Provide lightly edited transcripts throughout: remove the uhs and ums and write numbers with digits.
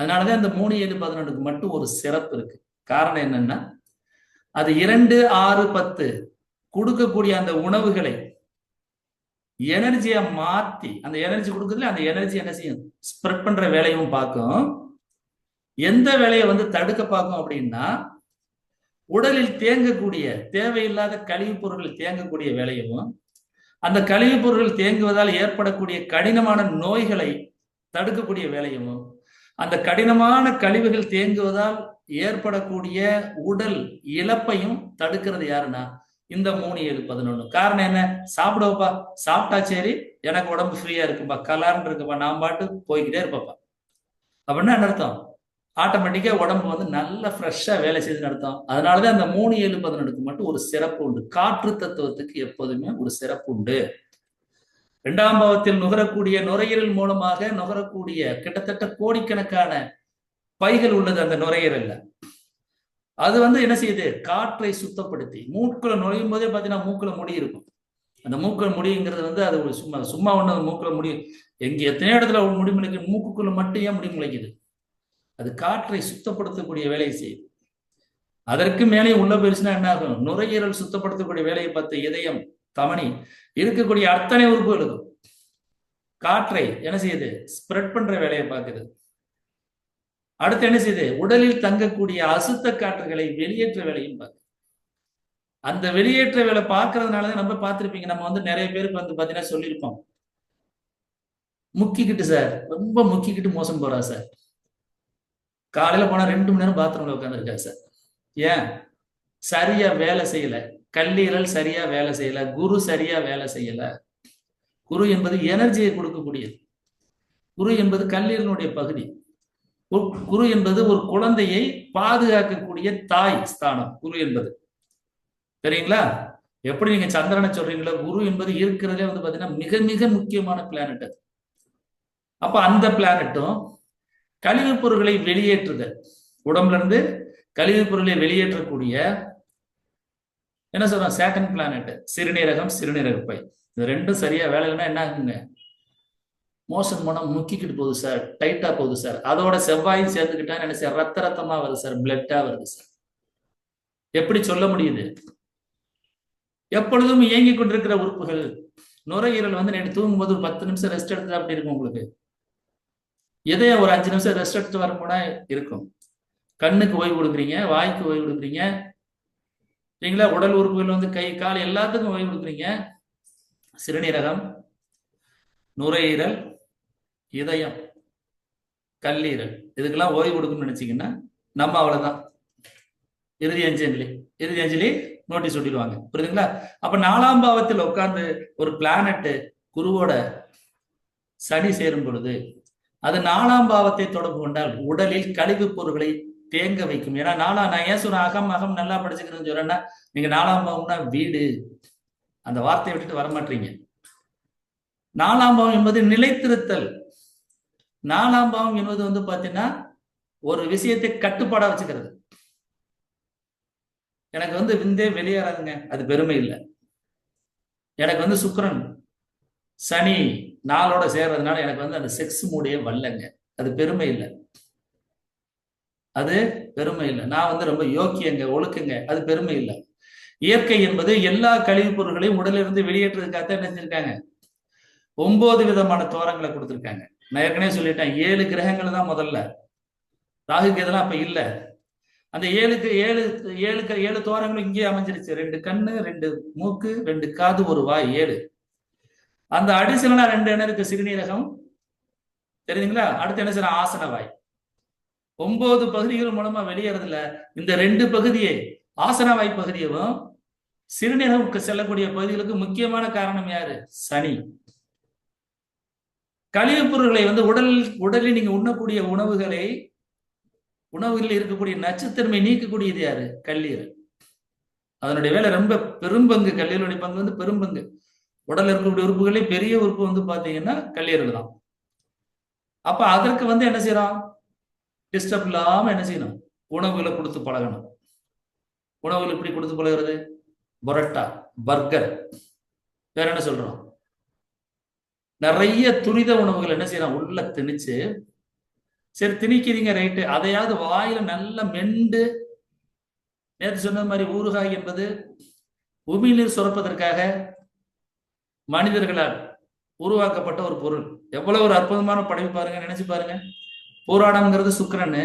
அதனாலதான் இந்த 3-7-11க்கு மட்டும் ஒரு சிறப்பு இருக்கு. காரணம் என்னன்னா, அது 2-6-10 கொடுக்கக்கூடிய அந்த உணவுகளை எனர்ஜியா மாத்தி, அந்த எனர்ஜி கொடுக்குறதுல அந்த எனர்ஜி என்ன செய்யும், ஸ்ப்ரெட் பண்ற வேலையும் பார்க்கும். எந்த வேலையை வந்து தடுக்க பார்க்கும் அப்படின்னா, உடலில் தேங்கக்கூடிய தேவையில்லாத கழிவுப் பொருட்கள் தேங்கக்கூடிய வேலையும், அந்த கழிவுப் பொருட்கள் தேங்குவதால் ஏற்படக்கூடிய கடினமான நோய்களை தடுக்கக்கூடிய வேலையும், அந்த கடினமான கழிவுகள் தேங்குவதால் ஏற்படக்கூடிய உடல் இழப்பையும் தடுக்கிறது யாருன்னா இந்த 3-7-11. காரணம் என்ன? சாப்பிடுவப்பா, சாப்பிட்டா சரி, எனக்கு உடம்பு ஃப்ரீயா இருக்குப்பா, கலார்னு இருக்குப்பா, நான் பாட்டு போய்கிட்டே இருப்பப்பா அப்படின்னா என்ன அர்த்தம்? ஆட்டோமேட்டிக்கா உடம்பு வந்து நல்ல ஃப்ரெஷ்ஷா வேலை செய்து அர்த்தம். அதனாலதான் அந்த 3-7-11க்கு மட்டும் ஒரு சிறப்பு உண்டு. காற்று தத்துவத்துக்கு எப்போதுமே ஒரு சிறப்பு உண்டு. 2ஆம் பாவத்தில் நுகரக்கூடிய நுரையீரல் மூலமாக நுகரக்கூடிய கிட்டத்தட்ட கோடிக்கணக்கான பைகள் உள்ளது அந்த நுரையீரல்ல. அது வந்து என்ன செய்யுது? காற்றை சுத்தப்படுத்தி மூக்குல நுழையும் போதே பாத்தீங்கன்னா மூக்குல முடி இருக்கும். அந்த மூக்குல முடிங்கிறது வந்து அது ஒரு சும்மா சும்மா ஒண்ணு மூக்குல முடி எங்க எத்தனையோ இடத்துல முடி முளைக்குது, மூக்குக்குள்ள மட்டும் ஏன் முடி முளைக்குது? அது காற்றை சுத்தப்படுத்தக்கூடிய வேலையை செய்யுது. அதற்கு மேலே உள்ள போயிருச்சுன்னா என்ன ஆகும்? நுரையீரல் சுத்தப்படுத்தக்கூடிய வேலையை பார்த்து இதயம், தமனி இருக்கக்கூடிய அத்தனை உறுப்புகளுக்கும் காற்றை என்ன செய்யுது? ஸ்ப்ரெட் பண்ற வேலையை பார்க்குது. அடுத்து என்ன செய்யுது? உடலில் தங்கக்கூடிய அசுத்த காற்றுகளை வெளியேற்ற வேலையும் பார்க்குது. அந்த வெளியேற்ற வேலை பார்க்கறதுனாலதான் நம்ம பார்த்திருப்பீங்க, நம்ம வந்து நிறைய பேருக்கு வந்து பாத்தீங்கன்னா சொல்லியிருப்போம், முக்கிக்கிட்டு சார், ரொம்ப முக்கிக்கிட்டு மோசம் போறா சார், காலையில போனா 2 மணி நேரம் பாத்ரூம்ல உட்காந்துருக்கா சார். ஏன்? சரியா வேலை செய்யல, கல்லீரல் சரியா வேலை செய்யல, குரு சரியா வேலை செய்யல. குரு என்பது எனர்ஜியை கொடுக்கக்கூடியது. குரு என்பது கல்லீரலுடைய பகுதி. குரு என்பது ஒரு குழந்தையை பாதுகாக்கக்கூடிய தாய் ஸ்தானம் குரு என்பது. சரிங்களா? எப்படி நீங்க சந்திரனை சொல்றீங்களோ, குரு என்பது இருக்கிறதே வந்து பாத்தீங்கன்னா மிக மிக முக்கியமான பிளானட் அது. அப்ப அந்த பிளானட்டும் கழிவுப் பொருட்களை வெளியேற்றுதல், உடம்புல இருந்து கழிவுப் பொருட்களை வெளியேற்றக்கூடிய என்ன சொல்றோம், சேட்டன் பிளானட், சிறுநீரகம், சிறுநீரகப்பை, இது ரெண்டும் சரியா வேலைன்னா என்ன ஆகுங்க? மோஷன் போனா முக்கிக்கிட்டு போகுது சார், டைட்டா போகுது சார். அதோட செவ்வாயும் சேர்ந்துக்கிட்டா என்ன சார்? ரத்த ரத்தமா வருது சார், பிளட்டா வருது சார். எப்படி சொல்ல முடியுது? எப்பொழுதும் இயங்கிக் கொண்டிருக்கிற உறுப்புகள். நுரையீரல் வந்து நேற்று தூங்கும்போது ஒரு 10 நிமிஷம் ரெஸ்ட் எடுத்தா அப்படி இருக்கும் உங்களுக்கு. இதயம் ஒரு 5 நிமிஷம் ரெஸ்ட் எடுத்து வரப்போனா இருக்கும். கண்ணுக்கு ஓய்வு கொடுக்குறீங்க, வாய்க்கு ஓய்வு கொடுக்குறீங்க, சரிங்களா? உடல் உறுப்புகள் வந்து கை கால் எல்லாத்துக்கும் ஓய்வு கொடுக்குறீங்க. சிறுநீரகம், நுரையீரல், இதயம், கல்லீரல், இதுக்கெல்லாம் ஓய்வு கொடுக்கணும்னு நினைச்சீங்கன்னா நம்ம அவ்வளவுதான். இறுதி அஞ்சலி நோட்டீஸ் ஒட்டிடுவாங்க. புரியுதுங்களா? அப்ப 4ஆம் பாவத்தில் உட்கார்ந்து ஒரு பிளானட் குருவோட சனி சேரும் பொழுது அது 4ஆம் பாவத்தை தொடர்பு கொண்டால் உடலில் கழிவுப் பொருட்களை தேங்க வைக்கும். ஏன்னா நான் ஏன் சொல்றேன் அகம் நல்லா படிச்சுக்கிறேன்னு சொல்றேன்னா, நீங்க 4ஆம் பாவம்னா வீடு, அந்த வார்த்தையை விட்டுட்டு வரமாட்டீங்க. 4ஆம் பாவம் என்பது நிலைத்திருத்தல். 4ஆம் பாவம் என்பது வந்து பாத்தீங்கன்னா ஒரு விஷயத்தை கட்டுப்பாடா வச்சுக்கிறது. எனக்கு வந்து விந்தே வெளியேறாதுங்க, அது பெருமை இல்லை. எனக்கு வந்து சுக்கிரன் சனி நாளோட சேர்றதுனால எனக்கு வந்து அந்த செக்ஸ் மூடே வரலங்க, அது பெருமை இல்லை. அது பெருமை இல்லை. நான் வந்து ரொம்ப யோக்கியங்க, ஒழுக்குங்க, அது பெருமை இல்லை. இயற்கை என்பது எல்லா கழிவுப் பொருட்களையும் உடலிருந்து வெளியேற்றதுக்காக என்ன செஞ்சிருக்காங்க? 9 விதமான தோரங்களை கொடுத்துருக்காங்க. நான் ஏற்கனவே சொல்லிட்டேன், 7 கிரகங்கள் தான் முதல்ல, ராகுக்கு இதெல்லாம் அப்ப இல்லை. அந்த 7 தோரங்களும் இங்கே அமைஞ்சிருச்சு. 2 கண்ணு, 2 மூக்கு, 2 காது, 1 வாய், 7. அந்த அடிஷனலா 2 என்ன இருக்கு? சிறுநீரகம், தெரியுதுங்களா? அடுத்து என்ன செய்யணும்? ஆசன வாய். 9 பகுதிகள் மூலமா வெளியேறதுல இந்த 2 பகுதியை, ஆசன வாய் பகுதியும் சிறுநீரகம் செல்லக்கூடிய பகுதிகளுக்கு முக்கியமான காரணம் யாரு? சனி. கழிவுப் பொருட்களை வந்து உடலில் நீங்க உண்ணக்கூடிய உணவுகளில் இருக்கக்கூடிய நச்சுத்தன்மை நீக்கக்கூடியது யாரு? கல்லீரல். அதனுடைய வேலை ரொம்ப பெரும்பங்கு, கல்லீரலுடைய பங்கு வந்து பெரும்பங்கு. உடல் இருக்கக்கூடிய உறுப்புகளே பெரிய உறுப்பு வந்து பாத்தீங்கன்னா கல்லீரல் தான். அப்ப அதற்கு வந்து என்ன செய்யறோம்? டிஸ்டர்ப் இல்லாம என்ன செய்யணும்? உணவுகளை கொடுத்து பழகணும். உணவுகள் எப்படி கொடுத்து பழகிறது? பரோட்டா, பர்கர், வேற என்ன சொல்றோம்? நிறைய துரித உணவுகள் என்ன செய்யறோம்? உள்ள திணிச்சு சரி திணிக்கிறீங்க, ரைட்டு. அதையாவது வாயில நல்லா மெண்டு, நேற்று சொன்ன மாதிரி ஊறுகாய் என்பது உமிழ்நீர் சுரப்பதற்காக மனிதர்களால் உருவாக்கப்பட்ட ஒரு பொருள். எவ்வளவு ஒரு அற்புதமான படைப்பு பாருங்க, நினைச்சு பாருங்க. பூராடம்ங்கிறது சுக்கிரனு,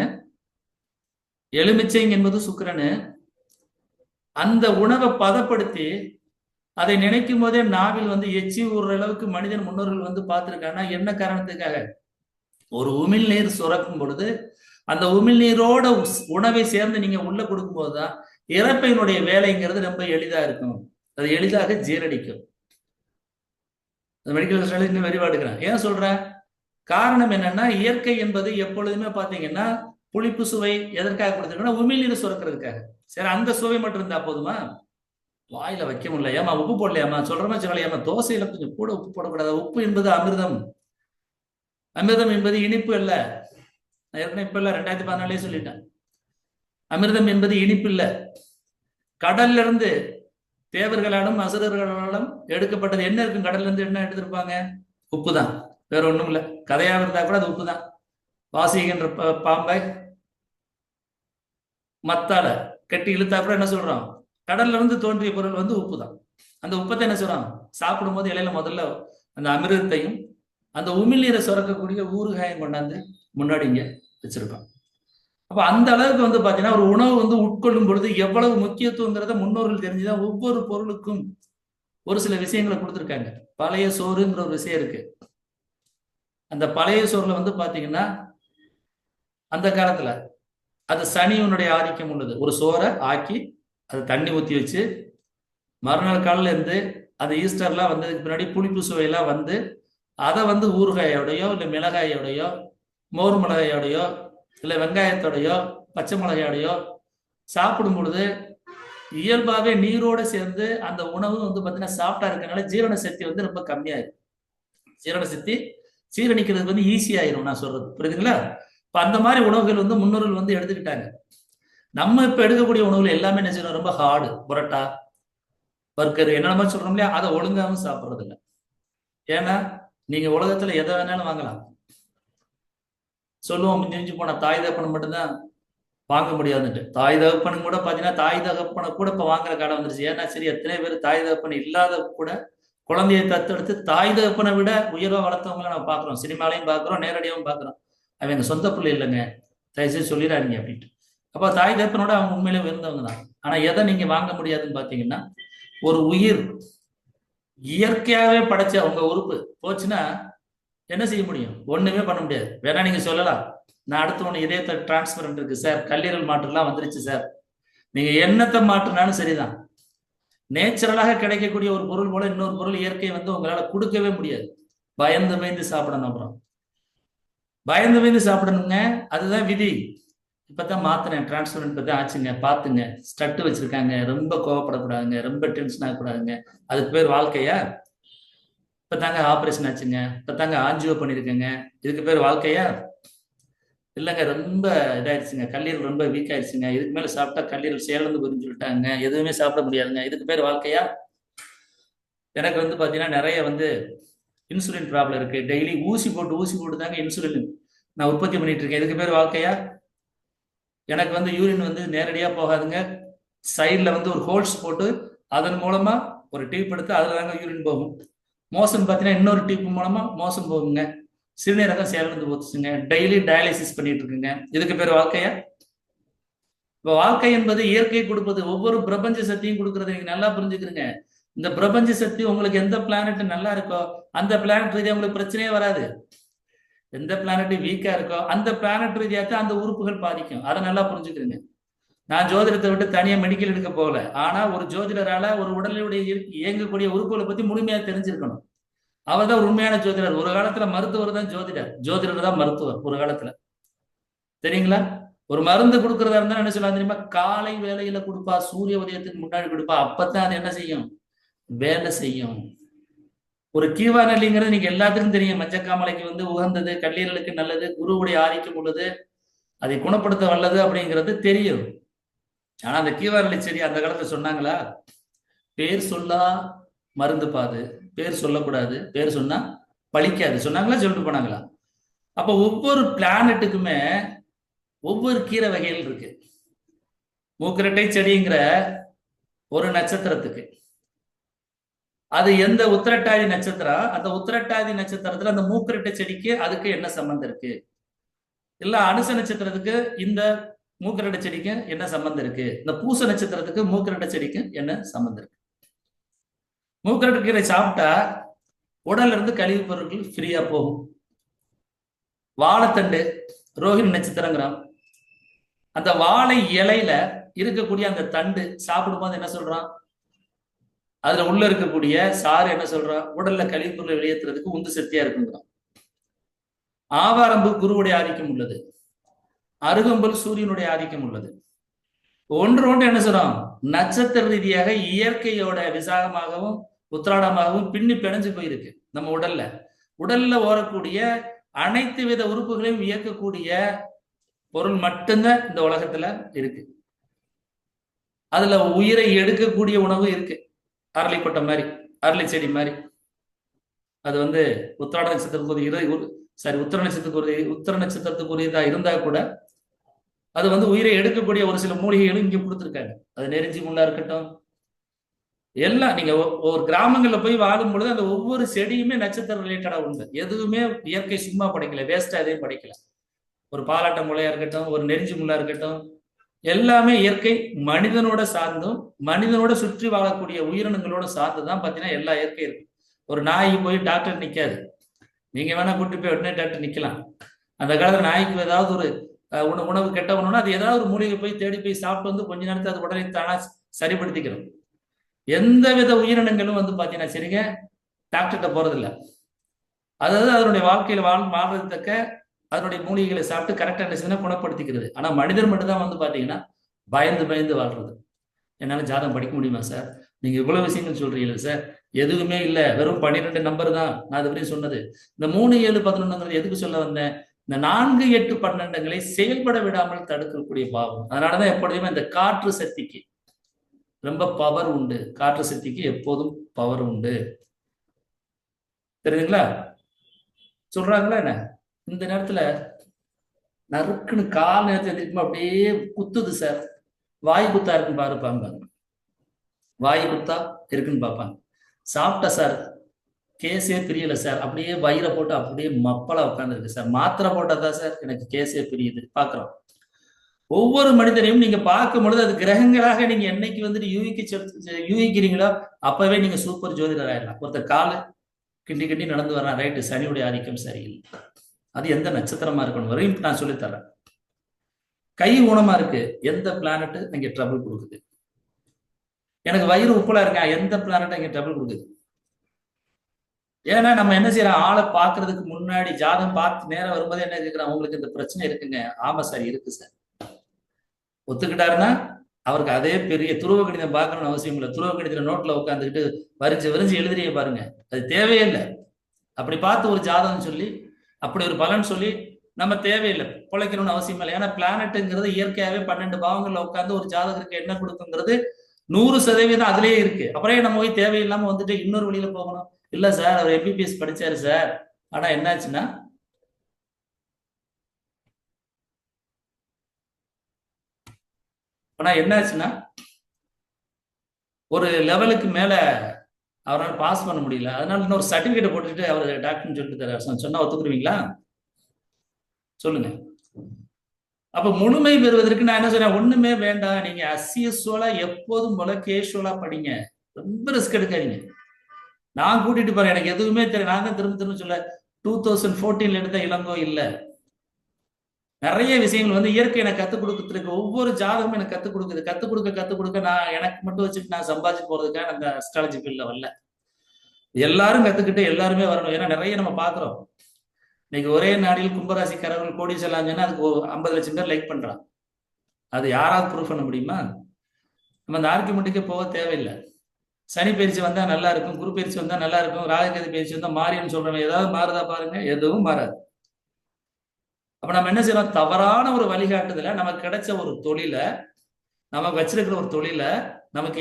எலுமிச்சை என்பது சுக்கிரனு. அந்த உணவை பதப்படுத்தி அதை நினைக்கும் போதே நாவில் வந்து எச்சி ஊறுற அளவுக்கு மனிதன் முன்னோர்கள் வந்து பார்த்திருக்காங்கன்னா என்ன காரணத்துக்காக? ஒரு உமிழ்நீர் சுரக்கும் பொழுது அந்த உமிழ்நீரோட உணவை சேர்ந்து நீங்க உள்ள கொடுக்கும் போதுதான் இறப்பையினுடைய வேலைங்கிறது ரொம்ப எளிதா இருக்கும், அது எளிதாக ஜீரணிக்கும். மெடிக்கல் இன்னும் விரிவாடுக்கிறேன். ஏன் சொல்றேன்? காரணம் என்னன்னா, இயற்கை என்பது எப்பொழுதுமே பாத்தீங்கன்னா புளிப்பு சுவை எதற்காக கொடுத்துருக்கோம்னா உமிழ்நீர் சுரக்கிறதுக்காக. சரி, அந்த சுவை மட்டும் இருந்தா போதுமா? வாயில வைக்க முடியல, ஏமா உப்பு போடலையாமா, சொல்றமா சொல்லலையாமா, தோசையில கொஞ்சம் கூட உப்பு போடக்கூடாது. உப்பு என்பது அமிர்தம், அமிர்தம் என்பது இனிப்பு அல்ல. நான் ஏற்கனவே இப்ப இல்ல 2014 சொல்லிட்டேன். அமிர்தம் என்பது இனிப்பு இல்ல. கடல்ல இருந்து தேவர்களாலும் அசுரர்களாலும் எடுக்கப்பட்டது என்ன இருக்கும்? கடல்ல இருந்து என்ன எடுத்திருப்பாங்க? உப்பு தான், வேற ஒண்ணும் இல்ல. கதையா இருந்தா கூட அது உப்பு தான். வாசிக்கின்ற பாம்பை மத்தால கட்டி இழுத்தா கூட என்ன சொல்றோம்? கடல்ல இருந்து தோன்றிய பொருள் வந்து உப்பு தான். அந்த உப்பத்தை என்ன சொல்றோம்? சாப்பிடும் போது இலையில முதல்ல அந்த அமிர்தத்தையும் அந்த உமிழ்நீரை சுரக்கக்கூடிய ஊறுகாயம் கொண்டாந்து முன்னாடி இங்க வச்சிருக்கோம். அப்ப அந்த அளவுக்கு வந்து பாத்தீங்கன்னா ஒரு உணவு வந்து உட்கொள்ளும் பொழுது எவ்வளவு முக்கியத்துவங்கிறத முன்னோர்கள் தெரிஞ்சுதான் ஒவ்வொரு பொருளுக்கும் ஒரு சில விஷயங்களை கொடுத்துருக்காங்க. பழைய சோறுங்கிற ஒரு விஷயம் இருக்கு. அந்த பழைய சோறுல வந்து பாத்தீங்கன்னா அந்த காலத்துல அது சனியினுடைய ஆதிக்கம் உள்ளது. ஒரு சோறை ஆக்கி அது தண்ணி ஊற்றி வச்சு மறுநாள் காலில் இருந்து அந்த ஈஸ்டர்லாம் வந்ததுக்கு பின்னாடி புளிப்பு சுவையெல்லாம் வந்து அதை வந்து ஊறுகாயோடையோ இல்லை மிளகாயோடையோ மோர் மிளகாயோடையோ இல்லை வெங்காயத்தோடையோ பச்சை மிளகாயோடையோ சாப்பிடும் பொழுது இயல்பாகவே நீரோட சேர்ந்து அந்த உணவு வந்து பார்த்தீங்கன்னா சாப்பிட்டா இருக்கனால ஜீரண சக்தி வந்து ரொம்ப கம்மியாயிரும். ஜீரண சக்தி சீரணிக்கிறது வந்து ஈஸியாயிரும். நான் சொல்றது புரியுதுங்களா? இப்போ அந்த மாதிரி உணவுகள் வந்து முன்னோர்கள் வந்து எடுத்துக்கிட்டாங்க. நம்ம இப்ப எடுக்கக்கூடிய உணவுல எல்லாமே என்ன செய்யணும்? ரொம்ப ஹார்டு, புரட்டா, பர்கர் என்னென்னமோ சொல்றோம் இல்லையா, அதை ஒழுங்காவும் சாப்பிட்றது இல்லை. ஏன்னா நீங்க உலகத்துல எதை வேணாலும் வாங்கலாம். சொல்லுவோம் தெரிஞ்சு போனா தாய் தகப்பனை மட்டும்தான் வாங்க முடியாதுன்ட்டு. தாய் தகப்பனும் கூட பாத்தீங்கன்னா தாய் தகப்பனை கூட இப்ப வாங்குற காலம் வந்துருச்சு. ஏன்னா சரி, எத்தனை பேர் தாய் தகப்பன் இல்லாத கூட குழந்தையை தத்தெடுத்து தாய் தகப்பனை விட உயர்வா வளர்த்தவங்களை நம்ம பாக்குறோம். சினிமாலையும் பாக்குறோம், நேரடியாகவும் பாக்குறோம். அவங்க சொந்த பிள்ளை இல்லைங்க, தயவுசெய்து சொல்லிடாதீங்க அப்படின்ட்டு. அப்ப தாய் தகப்பனோட அவங்க உண்மையிலே உயர்ந்தவங்க தான். ஆனா எதை நீங்க வாங்க முடியாதுன்னு பாத்தீங்கன்னா, ஒரு உயிர் இயற்கையாவே படைச்ச உங்க உறுப்பு போச்சுன்னா என்ன செய்ய முடியும்? ஒண்ணுமே பண்ண முடியாது. வேணா நீங்க சொல்லலாம், நான் அடுத்து ஒண்ணு இதயத்தை டிரான்ஸ்பரண்ட் இருக்கு சார், கல்லீரல் மாற்றம்லாம் வந்துருச்சு சார். நீங்க எண்ணத்தை மாற்றினாலும் சரிதான். நேச்சுரலாக கிடைக்கக்கூடிய ஒரு பொருள் போல இன்னொரு பொருள் இயற்கை வந்து உங்களால கொடுக்கவே முடியாது. பயந்து பயந்து சாப்பிடணும். அப்புறம் பயந்து பயந்து சாப்பிடணுங்க, அதுதான் விதி. இப்பதான் மாத்தினேன், டிரான்ஸ்பரண்ட் பத்தி ஆச்சுங்க, பாத்துங்க, ஸ்டட்டு வச்சிருக்காங்க, ரொம்ப கோவப்படக்கூடாதுங்க, ரொம்ப டென்ஷன் ஆகக்கூடாதுங்க. அதுக்கு பேர் வாழ்க்கையா? இப்பதாங்க ஆப்ரேஷன் ஆச்சுங்க, இப்பதாங்க ஆஞ்சியோ பண்ணிருக்கேங்க, இதுக்கு பேர் வாழ்க்கையா? இல்லைங்க, ரொம்ப இதாயிடுச்சுங்க, கல்லீரல் ரொம்ப வீக் ஆயிடுச்சுங்க, இதுக்கு மேல சாப்பிட்டா கல்லீரல் செயலந்து போயின்னு சொல்லிட்டாங்க, எதுவுமே சாப்பிட முடியாதுங்க, இதுக்கு பேர் வாழ்க்கையா? எனக்கு வந்து பாத்தீங்கன்னா நிறைய வந்து இன்சுலின் ப்ராப்ளம் இருக்கு. டெய்லி ஊசி போட்டு தாங்க இன்சுலின் நான் உற்பத்தி பண்ணிட்டு இருக்கேன். இதுக்கு பேர் வாழ்க்கையா? எனக்கு வந்து யூரின் வந்து நேரடியா போகாதுங்க, சைட்ல வந்து ஒரு ஹோல்ஸ் போட்டு அதன் மூலமா ஒரு டியூப் எடுத்து அதுல தாங்க யூரின் போகும். மோசன் பார்த்தீங்கன்னா இன்னொரு டியூப் மூலமா மோசன் போகுங்க. சிறுநீரகம் செயலிழந்து போச்சுங்க. டெய்லி டயாலிசிஸ் பண்ணிட்டு இருக்குங்க. இதுக்கு பேர் வாழ்க்கையா? இப்போ வாழ்க்கை என்பது இயற்கை கொடுப்பது. ஒவ்வொரு பிரபஞ்ச சக்தியும் கொடுக்கறது. நீங்க நல்லா புரிஞ்சுக்கிறீங்க. இந்த பிரபஞ்ச சக்தி உங்களுக்கு எந்த பிளானட் நல்லா இருக்கோ அந்த பிளானட் ரீதியா உங்களுக்கு பிரச்சனையே வராது. எந்த பிளானட் வீக்கா இருக்கோ அந்த பிளானட் ரீதியா தான் அந்த உறுப்புகள் பாதிக்கும். அதை நல்லா புரிஞ்சுக்கிறீங்க. நான் ஜோதிடத்தை விட்டு தனியா மெடிக்கல் எடுக்க போகல. ஆனா ஒரு ஜோதிடரால ஒரு உடலுடைய இயங்கக்கூடிய உறுப்புகளை பத்தி முழுமையா தெரிஞ்சிருக்கணும். அவர் தான் ஒரு உண்மையான ஜோதிடர். ஒரு காலத்துல மருத்துவர் தான் ஜோதிடர், ஜோதிடர் தான் மருத்துவர் ஒரு காலத்துல. தெரியுங்களா? ஒரு மருந்து கொடுக்கறதா இருந்தா என்ன சொல்லலாம் தெரியுமா? காலை வேலையில கொடுப்பா, சூரிய உதயத்துக்கு முன்னாடி கொடுப்பா, அப்பதான் அது என்ன செய்யும்? வேலை செய்யும். ஒரு கீவானல்லிங்கிறது நீங்க எல்லாத்துக்கும் தெரியும். மஞ்சக்காமலைக்கு வந்து உகந்தது, கல்லீரலுக்கு நல்லது, குருவுடைய ஆதிக்கம் உள்ளது, அதை குணப்படுத்த வல்லது அப்படிங்கிறது தெரியும். ஆனா அந்த கீவாரளி செடி அந்த காலத்துல சொன்னாங்களா? பேர் சொல்லா மருந்து பாது, பேர் சொல்லக்கூடாது, பேர் சொன்னா பழிக்காது சொன்னாங்களா? சொல்லிட்டு போனாங்களா? அப்ப ஒவ்வொரு பிளானட்டுக்குமே ஒவ்வொரு கீரை வகைகள் இருக்கு. மூக்கிரட்டை செடிங்கிற ஒரு நட்சத்திரத்துக்கு அது எந்த உத்திரட்டாதி நட்சத்திரம், அந்த உத்திரட்டாதி நட்சத்திரத்துல அந்த மூக்கிரட்டை செடிக்கு அதுக்கு என்ன சம்பந்தம் இருக்கு, இல்ல அனுச நட்சத்திரத்துக்கு இந்த மூக்கிரட்டை செடிக்கு என்ன சம்பந்தம் இருக்கு, இந்த பூச நட்சத்திரத்துக்கு மூக்கிரட்டை செடிக்கு என்ன சம்பந்தம் இருக்கு. மூக்கிரட்டை கீரை சாப்பிட்டா உடல்ல இருந்து கழிவு பொருட்கள் ஃப்ரீயா போகும். வாழைத்தண்டு ரோஹிணி நட்சத்திரங்கிறோம், அந்த வாழை இலையில இருக்கக்கூடிய அந்த தண்டு சாப்பிடும்போது என்ன சொல்றான், அதுல உள்ள இருக்கக்கூடிய சாறு என்ன சொல்றான், உடல்ல கழிவுப்பொருளை வெளியேற்றுறதுக்கு உந்து சக்தியா இருக்குங்கிறான். ஆவாரம்பு குருவுடைய ஆதிக்கம் உள்ளது, அருகம்புல் சூரியனுடைய ஆதிக்கம் உள்ளது. ஒன்று என்ன சொல்றோம், நட்சத்திர ரீதியாக இயற்கையோட விசாகமாகவும் உத்திராடமாகவும் பின்னி பிணைஞ்சு போயிருக்கு நம்ம உடல்ல ஓரக்கூடிய அனைத்து வித உறுப்புகளையும் இயக்கக்கூடிய பொருள் மட்டும்தான் இந்த உலகத்துல இருக்கு. அதுல உயிரை எடுக்கக்கூடிய உணவு இருக்கு, அரளிப்பட்ட மாதிரி, அரளி செடி மாதிரி. அது உத்திராட நட்சத்திரத்துக்கு உத்திர நட்சத்திரத்துக்கு உரியதா இருந்தா கூட அது உயிரை எடுக்கக்கூடிய ஒரு சில மூலிகைகளும் இங்க கொடுத்துருக்காங்க. அது நெருஞ்சி முள்ளா இருக்கட்டும், எல்லாம் நீங்க ஒரு கிராமங்கள்ல போய் வாழும் பொழுது அந்த ஒவ்வொரு செடியுமே நட்சத்திர ரிலேட்டடா உண்டு. எதுவுமே இயற்கை சும்மா படைக்கல, வேஸ்டா எதையும் படைக்கல. ஒரு பாலாட்ட முளையா இருக்கட்டும், ஒரு நெருஞ்சி முள்ளா இருக்கட்டும், எல்லாமே இயற்கை மனிதனோட சார்ந்தும் மனிதனோட சுற்றி வாழக்கூடிய உயிரினங்களோட சார்ந்துதான் பாத்தீங்கன்னா எல்லா இயற்கை இருக்கு. ஒரு நாய் போய் டாக்டர் நிக்காது, நீங்க வேணா கூட்டு போய் உடனே டாக்டர் நிக்கலாம். அந்த காலத்துல நாய்க்கு ஏதாவது ஒரு உணவு கெட்ட உணவுனா அது ஏதாவது ஒரு மூலிகை போய் தேடி போய் சாப்பிட்டு கொஞ்ச நேரத்தை அது உடனே தானா சரிப்படுத்திக்கிறோம். எந்த வித உயிரினங்களும் பாத்தீங்கன்னா சரிங்க டாக்டர்கிட்ட போறதில்ல. அதாவது அதனுடைய வாழ்க்கையில வாழ்றதுக்க அதனுடைய மூலிகைகளை சாப்பிட்டு கரெக்டா என்ன குணப்படுத்திக்கிறது. ஆனா மனிதர் மட்டும்தான் பாத்தீங்கன்னா பயந்து பயந்து வாழ்றது. என்னால ஜாதகம் படிக்க முடியுமா சார், நீங்க இவ்வளவு விஷயங்கள் சொல்றீங்க சார், எதுவுமே இல்லை, வெறும் 12 நம்பர் தான். நான் அது வரையும் சொன்னது இந்த 3, 7, 11 எதுக்கு சொல்ல வந்தேன், இந்த 4, 8, 12 செயல்பட விடாமல் தடுக்கக்கூடிய பாவம். அதனாலதான் எப்பொழுதுமே இந்த காற்று சக்திக்கு ரொம்ப பவர் உண்டு, காற்று சக்திக்கு எப்போதும் பவர் உண்டு. தெரியுதுங்களா, சொல்றாங்களா என்ன. இந்த நேரத்துல நறுக்குன்னு கால் நேரத்துல எதிர்க்குமா அப்படியே குத்துது சார், வாய் குத்தா இருக்குன்னு பாருப்பாங்க, வாய் குத்தா இருக்குன்னு பார்ப்பாங்க. சாப்பிட்ட சார், கேஸே பிரியல சார், அப்படியே வயிறை போட்டு அப்படியே மப்பளா உட்காந்துருக்கு சார், மாத்திரை போட்டதான் சார் எனக்கு கேஸே பிரியுது. பாக்குறோம் ஒவ்வொரு மனிதனையும் நீங்க பார்க்கும் பொழுது அது கிரகங்களாக நீங்க என்னைக்கு யூகிக்கிறீங்களோ அப்பவே நீங்க சூப்பர் ஜோதிடர் ஆயிடலாம். ஒருத்தர் காலு கிண்டி கிண்டி நடந்து வர்றான், ரைட்டு, சனியுடைய ஆதிக்கம் சரியில்லை. அது எந்த நட்சத்திரமா இருக்கணும் வரையும் நான் சொல்லித்தரேன். கை ஊனமா இருக்கு, எந்த பிளானட் அங்க ட்ரபிள் கொடுக்குது. எனக்கு வயிறு உப்புலா இருக்கேன், எந்த பிளானட் அங்க ட்ரபிள் கொடுக்குது. ஏன்னா நம்ம என்ன செய்யறோம், ஆளை பாக்குறதுக்கு முன்னாடி ஜாதகம் பார்த்து நேரம் வரும்போது என்ன கேட்கிறோம், உங்களுக்கு இந்த பிரச்சனை இருக்குங்க, ஆமா சார் இருக்கு சார். ஒத்துக்கிட்டாருன்னா அவருக்கு அதே பெரிய துருவ கணிதம் பார்க்கணும்னு அவசியம் இல்லை. துருவ கணிதத்துல நோட்ல உட்காந்துக்கிட்டு வரிஞ்சு எழுதுறிய பாருங்க, அது தேவையே இல்லை. அப்படி பார்த்து ஒரு ஜாதகம் சொல்லி அப்படி ஒரு பலன் சொல்லி நம்ம தேவையில்லை, பிழைக்கணும்னு அவசியம் இல்லை. ஏன்னா பிளானட்டுங்கிறது இயற்கையாவே 12 பாவங்கள்ல உட்காந்து ஒரு ஜாதகருக்கு என்ன கொடுக்குங்கிறது 100% அதுலயே இருக்கு. அப்புறம் நம்ம போய் தேவையில்லாம இன்னொரு வழியில போகணும். இல்ல சார் அவர் எம்பிபிஎஸ் படிச்சாரு சார், ஆனா என்னாச்சுன்னா ஒரு லெவலுக்கு மேல அவரால் பாஸ் பண்ண முடியல, அதனால இன்னொரு சர்டிபிகேட் போட்டுட்டு அவர் டாக்டர்னு சொல்லிட்டு தர சொன்னா ஒத்துக்குருவீங்களா சொல்லுங்க. அப்ப முழுமை பெறுவதற்கு நான் என்ன சொல்றேன், ஒண்ணுமே வேண்டாம், நீங்க அஸ்யூஸ்வலா எப்போதும் போல கேஷுவலா படிங்க, ரொம்ப ரிஸ்க் எடுக்காதீங்க. நான் கூட்டிட்டு போறேன், எனக்கு எதுவுமே தெரியும். நான் தான் திரும்ப சொல்ல 2014 எடுத்த இளங்கோ இல்ல. நிறைய விஷயங்கள் இயற்கை எனக்கு கத்துக் கொடுக்கறதுக்கு ஒவ்வொரு ஜாதகமும் எனக்கு கத்துக் கொடுக்க நான் எனக்கு மட்டும் வச்சுட்டு நான் சம்பாதிச்சு போறதுக்காக அந்த அஸ்ட்ராலஜி ஃபீல்ட்ல வரல. எல்லாரும் கத்துக்கிட்டு எல்லாருமே வரணும். ஏன்னா நிறைய நம்ம பாக்குறோம், இன்னைக்கு ஒரே நாடில் கும்பராசிக்காரர்கள் கோடி செல்லாங்கன்னா அதுக்கு 50 லட்சம் பேர் லைக் பண்றான். அது யாராவது ப்ரூவ் பண்ண முடியுமா? நம்ம அந்த ஆர்குமெண்ட்டுக்கே போக தேவையில்லை. சனி பயிற்சி வந்தா நல்லா இருக்கும், குரு பயிற்சி வந்தா நல்லா இருக்கும், ராகுகேது பயிற்சி வந்தா மாறின்னு சொல்றவங்க ஏதாவது மாறுதா பாருங்க, எதுவும் மாறாது. அப்ப நம்ம என்ன செய்யறோம், தவறான ஒரு வழிகாட்டுதல நமக்கு கிடைச்ச ஒரு தொழில, நமக்கு வச்சிருக்கிற ஒரு தொழில, நமக்கு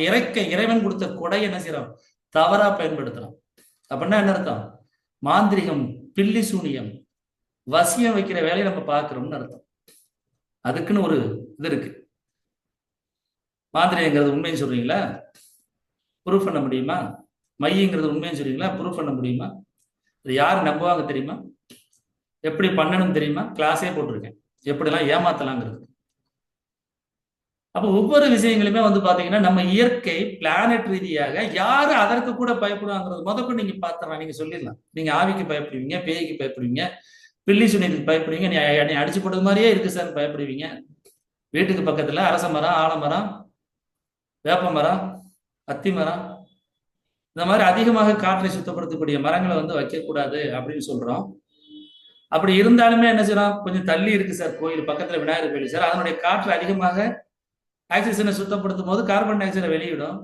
இறைவன் கொடுத்த கொடை என்ன செய்யறோம், தவறா பயன்படுத்துறோம். அப்படின்னா என்ன அர்த்தம், மாந்திரிகம், பில்லி சூனியம், வசியம் வைக்கிற வேலையை நம்ம பார்க்கிறோம்னு அர்த்தம். அதுக்குன்னு ஒரு இது இருக்கு. மாந்திரைங்கிறது உண்மைன்னு சொல்றீங்களா? ப்ரூஃப் பண்ண முடியுமா? மையங்கிறது உண்மைன்னு சொல்றீங்களா? ப்ரூஃப் பண்ண முடியுமா? இது யார் நம்புவாங்க தெரியுமா? எப்படி பண்ணணும் தெரியுமா? கிளாஸே போட்டிருக்கேன், எப்படிலாம் ஏமாத்தலாங்கிறது. அப்போ ஒவ்வொரு விஷயங்களுமே வந்து பாத்தீங்கன்னா நம்ம இயற்கை பிளானட் ரீதியாக யாரு அதற்கு கூட பயப்படுவாங்கிறது முதற்கொண்டு நீங்க பாத்துறலாம். நீங்க சொல்லிடலாம், நீங்க ஆவிக்கு பயப்படுவீங்க, பேய்க்கு பயப்படுவீங்க, பில்லி சுனியத்துக்கு பயப்படுவீங்க, நீ அடிச்சு போட்டது மாதிரியே இருக்கு சார் பயப்படுவீங்க. வீட்டுக்கு பக்கத்துல அரச மரம், ஆலமரம், வேப்ப மரம், அத்தி மரம், இந்த மாதிரி அதிகமாக காற்றை சுத்தப்படுத்தக்கூடிய மரங்களை வந்து வைக்கக்கூடாது அப்படின்னு சொல்றோம். அப்படி இருந்தாலுமே என்ன செய்யறோம், கொஞ்சம் தள்ளி இருக்கு சார் கோயில் பக்கத்துல விநாயகர் கோயில் சார், அதனுடைய காற்று அதிகமாக ஆக்சிஜனை சுத்தப்படுத்தும் போது கார்பன் டை ஆக்சைடை வெளியிடும்.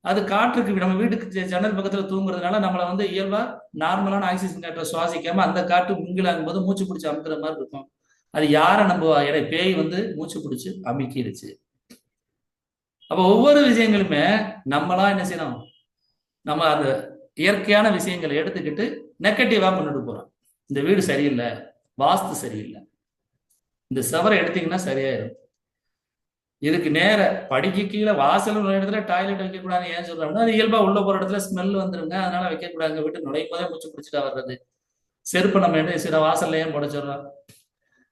அது காற்றுக்கு நம்ம வீட்டுக்கு ஜன்னல் பக்கத்துல தூங்குறதுனால நம்மளை வந்து இயல்பா நார்மலான ஆக்சிஜன் காற்றை சுவாசிக்காம அந்த காற்று மிங்கிலாகும் போது மூச்சு பிடிச்சி அமுக்கிற மாதிரி இருக்கும். அது யாரை நம்புவா? பேய் வந்து மூச்சு பிடிச்சி அமுக்கிடுச்சு. அப்போ ஒவ்வொரு விஷயங்களுமே நம்மளா என்ன செய்யணும், நம்ம அந்த இயற்கையான விஷயங்களை எடுத்துக்கிட்டு நெகட்டிவா பண்ணிட்டு போறோம். இந்த வீடு சரியில்லை, வாஸ்து சரியில்லை, இந்த சவரை எடுத்தீங்கன்னா சரியாயிடும். இதுக்கு நேர படிக்க கீழே வாசல் இடத்துல டாய்லெட் வைக்கக்கூடாது ஏன் சொல்றாங்கன்னா, அது இயல்பா உள்ள போற இடத்துல ஸ்மெல் வந்துருங்க, அதனால வைக்கக்கூடாது. வீட்டு நுழையும் போதே மூச்சு பிடிச்சிட்டா வர்றது. செருப்பு நம்ம என்ன சில வாசல்ல ஏன் போடச்சிடறோம்?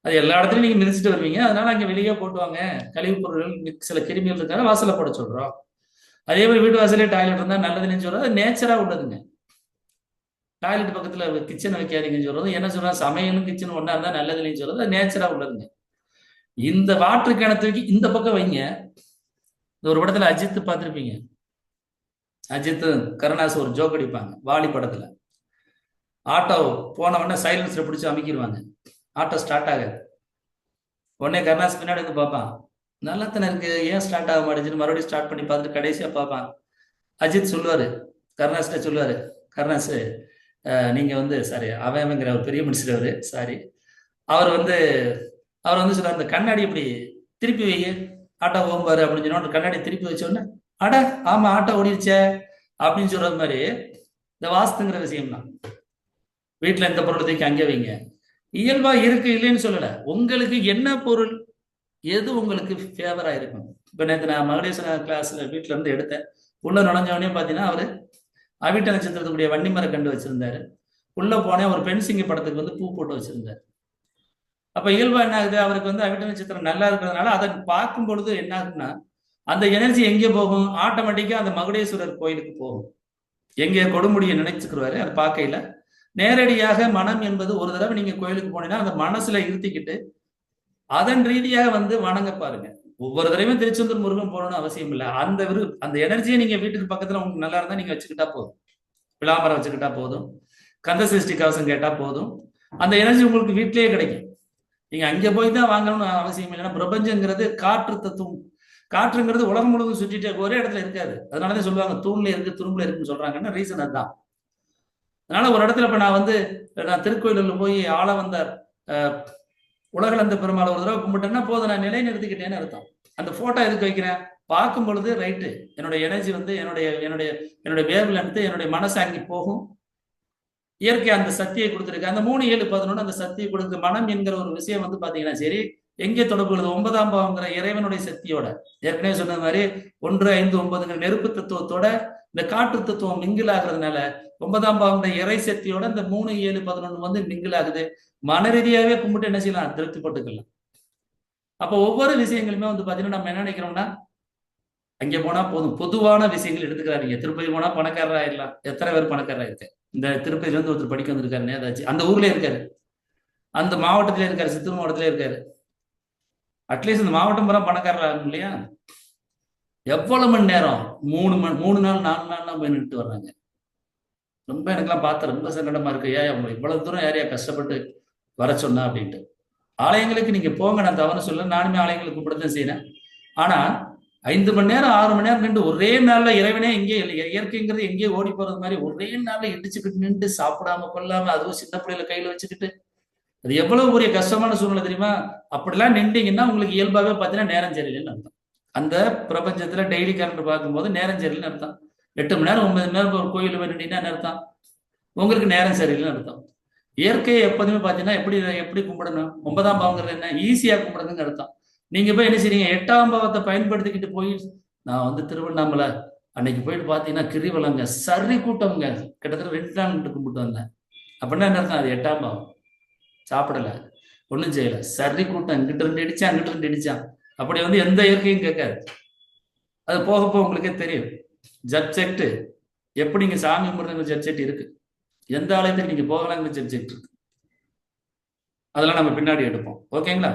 அது எல்லா இடத்துலையும் நீங்க மிதிச்சுட்டு வருவீங்க, அதனால அங்க வெளியே போட்டுவாங்க. கழிவுப் பொருட்கள் சில கிருமிகள் இருக்காங்க, வாசல்ல போட சொல்றோம். அதே மாதிரி வீட்டு வாசலே டாய்லெட் இருந்தா நல்லதுன்னு சொல்றோம். அது நேச்சரா உள்ளதுங்க. டாய்லெட் பக்கத்துல கிச்சன் வைக்காதீங்கன்னு சொல்றது என்ன சொல்றோம், சமையலும் கிச்சன் ஒன்னா இருந்தா நல்லதுன்னு சொல்றது அது நேச்சரா உள்ளதுங்க. இந்த வாட்டர் கிணத்துக்கு இந்த பக்கம் வைங்க. ஒரு படத்துல அஜித் பார்த்திருப்பீங்க, அஜித் கருணாஸ் ஒரு ஜோக் அடிப்பாங்க வாலி படத்துல. ஆட்டோ போன உடனே சைலன்ஸ்ல பிடிச்சி அமைக்கிடுவாங்க, ஆட்டோ ஸ்டார்ட் ஆகாது. உடனே கருணாஸ் பின்னாடி வந்து பார்ப்பான், நல்லா தானே இருக்கு, ஏன் ஸ்டார்ட் ஆக மாட்டேங்குன்னு மறுபடியும் ஸ்டார்ட் பண்ணி பார்த்துட்டு கடைசியா பார்ப்பான். அஜித் சொல்லுவாரு, கருணாஸ்கிட்ட சொல்லுவாரு, கருணாஸ் நீங்க வந்து சாரி அவங்கிற ஒரு பெரிய மனுஷர் அவரு, சாரி அவர் வந்து சொல்றாரு, அந்த கண்ணாடி இப்படி திருப்பி வைங்க, ஆட்டோ ஓம்பாரு அப்படின்னு சொன்னா கண்ணாடி திருப்பி வச்சோடனே அட ஆமா ஆட்டோ ஓடிடுச்சே அப்படின்னு சொல்றது மாதிரி இந்த வாஸ்துங்கிற விஷயம் தான். வீட்டுல எந்த பொருள் தூக்கி அங்கே வைங்க, இயல்பா இருக்கு இல்லைன்னு சொல்லல, உங்களுக்கு என்ன பொருள் எது உங்களுக்கு ஃபேவரா இருக்கும். இப்ப நேற்று நான் மகடேஸ்வர கிளாஸ்ல வீட்டுல இருந்து எடுத்தேன். உள்ள நுழைஞ்சவனே பாத்தீங்கன்னா அவரு அவிட்ட நட்சத்திரத்துக்குரிய வன்னிமர கண்டு வச்சிருந்தாரு. உள்ள போனேன், ஒரு பெண்சிங்க படத்துக்கு வந்து பூ போட்டு வச்சிருந்தாரு. அப்ப இயல்பா என்ன ஆகுது, அவருக்கு வந்து அவிட்ட நட்சத்திரம் நல்லா இருக்கிறதுனால அதை பார்க்கும் பொழுது என்ன ஆகுதுன்னா அந்த எனர்ஜி எங்கே போகும், ஆட்டோமேட்டிக்கா அந்த மகுடேஸ்வரர் கோயிலுக்கு போகும். எங்கே கொடுமுடியை நினைச்சுக்கிறாரு, அது பார்க்கையில நேரடியாக மனம் என்பது ஒரு தடவை நீங்க கோயிலுக்கு போனீங்கன்னா அந்த மனசுல இருத்திக்கிட்டு அதன் ரீதியாக வந்து வணங்க பாருங்க. ஒவ்வொரு தடவையும் திருச்செந்தூர் முருகன் போகணும்னு அவசியம் இல்லை. அந்த எனர்ஜியை நீங்க வீட்டுக்கு பக்கத்துல உங்களுக்கு நல்லா இருந்தா நீங்க வச்சுக்கிட்டா போதும். விளாமரம் வச்சுக்கிட்டா போதும், கந்த சஷ்டி கவசம் கேட்டா போதும், அந்த எனர்ஜி உங்களுக்கு வீட்டிலேயே கிடைக்கும். நீங்க அங்க போய் தான் வாங்கணும்னு அவசியம் இல்லை. பிரபஞ்சங்கிறது காற்று தத்துவம். காற்றுங்கிறது உலகம் முழுவதும் சுற்றிட்டு ஒரே இடத்துல இருக்காது. அதனாலதான் சொல்லுவாங்க தூண்ல இருக்கு துரும்புல இருக்குன்னு சொல்றாங்கன்னா ரீசன் அதுதான். அதனால ஒரு இடத்துல இப்ப நான் திருக்கோயிலில் போய் ஆள வந்தார் உலகளந்த பெருமாள் ஒரு தடவை கும்பிட்டேன்னா போதும், நான் நிலை நிறுத்திக்கிட்டேன்னு அர்த்தம். அந்த போட்டோ எதுக்கு வைக்கிறேன், பார்க்கும் பொழுது ரைட்டு என்னுடைய எனர்ஜி வந்து என்னுடைய வேவ் லென்த் என்னுடைய மனசு அங்கே போகும். இயற்கை அந்த சக்தியை கொடுத்துருக்கு. அந்த 3-7-11 அந்த சக்தியை கொடுத்து மனம் என்கிற ஒரு விஷயம் வந்து பாத்தீங்கன்னா சரி எங்கே தொடர்பு கொள்ளுது, 9ஆம் பாவங்கிற இறைவனுடைய சக்தியோட. ஏற்கனவே சொன்ன மாதிரி 1-5-9 நெருப்பு தத்துவத்தோட இந்த காற்று தத்துவம் மிங்கில் ஆகுறதுனால 9ஆம் பாவங்கிற இறை சக்தியோட இந்த 3-7-11 வந்து மிங்கில் ஆகுது. மன ரீதியாவே கும்பிட்டு என்ன செய்யலாம், திருப்தி பட்டுக்கலாம். அப்போ ஒவ்வொரு விஷயங்களுமே வந்து பாத்தீங்கன்னா நம்ம என்ன நினைக்கிறோம்னா அங்கே போனா போதும், பொதுவான விஷயங்கள் எடுத்துக்கிறாருங்க. திருப்பதி போனா பணக்காரரா ஆயிடலாம். எத்தனை பேர் பணக்காரரா இருக்க, இந்த திருப்பதியில இருந்து ஒருத்தர் படிக்க வந்திருக்காரு ஏதாச்சும், அந்த ஊர்ல இருக்காரு, அந்த மாவட்டத்திலே இருக்காரு, சித்தூர் மாவட்டத்திலே இருக்காரு. அட்லீஸ்ட் இந்த மாவட்டம் பூரா பணக்காரரா இருக்கும் இல்லையா? எவ்வளவு மணி நேரம் 3 நாள் 4 நாள்லாம் போய் நின்று வர்றாங்க. ரொம்ப எனக்கெல்லாம் பார்த்த ரொம்ப சங்கடமா இருக்கு. ஏன் அவங்க இவ்வளவு தூரம் யாரையா கஷ்டப்பட்டு வர சொன்னா அப்படின்ட்டு. ஆலயங்களுக்கு நீங்க போங்க, நான் தவறு சொல்ல, நானுமே ஆலயங்களுக்கு கூப்பிடத்தான் செய்யறேன். ஆனா 5 மணி நேரம் 6 மணி நேரம் நின்று ஒரே நாள்ல இறைவனே எங்கே இயற்கைங்கிறது எங்கேயே ஓடி போறது மாதிரி ஒரே நாள்ல இடிச்சுக்கிட்டு நின்று சாப்பிடாம கொள்ளாம அதுவும் சின்ன பிள்ளைல கையில வச்சுக்கிட்டு அது எவ்வளவு பெரிய கஷ்டமான சூழ்நிலை தெரியுமா? அப்படிலாம் நின்றீங்கன்னா உங்களுக்கு இயல்பாவே பார்த்தீங்கன்னா நேரம் சரியில்லைன்னு அர்த்தம். அந்த பிரபஞ்சத்துல டெய்லி கரண்ட் பார்க்கும்போது நேரம் சரியில்லைன்னு அர்த்தம். 8 மணி நேரம் 9 மணி நேரம் ஒரு கோயில் போய் நின்றீங்கன்னா அர்த்தம் உங்களுக்கு நேரம் சரியில்லைன்னு அர்த்தம். இயற்கையை எப்போதுமே பார்த்தீங்கன்னா எப்படி எப்படி கும்பிடணும்? 9ஆம் பாவங்கிறது என்ன? ஈஸியா கும்பிடுறதுன்னு அர்த்தம். நீங்க போய் என்ன செய்றீங்க? 8ஆம் பாவத்தை பயன்படுத்திக்கிட்டு போய் நான் வந்து திருவண்ணாமலை அன்னைக்கு போயிட்டு பார்த்தீங்கன்னா கிரிவலங்க சரி கூட்டம்ங்க, கிட்டத்தட்ட 2 நாள் நின்று கும்பிட்டு வந்தேன். அப்படின்னா என்ன அர்த்தம்? அது 8ஆம் பாவம். சாப்பிடல, ஒன்றும் செய்யல, சரி கூட்டம், இங்கிட்ட 2 அடிச்சான், அங்கிட்ட 2 அடிச்சான். அப்படி வந்து எந்த இயற்கையும் கேட்காது. அது போக போக உங்களுக்கே தெரியும். ஜட்ஜெக்ட் எப்படி நீங்க சாமி கும்பிடுறது ஜட்ஜெக்ட் இருக்கு. எந்த ஆலயத்துக்கு நீங்க போகலாங்கிற ஜட்ஜெக்ட் இருக்கு. அதெல்லாம் நம்ம பின்னாடி எடுப்போம். ஓகேங்களா?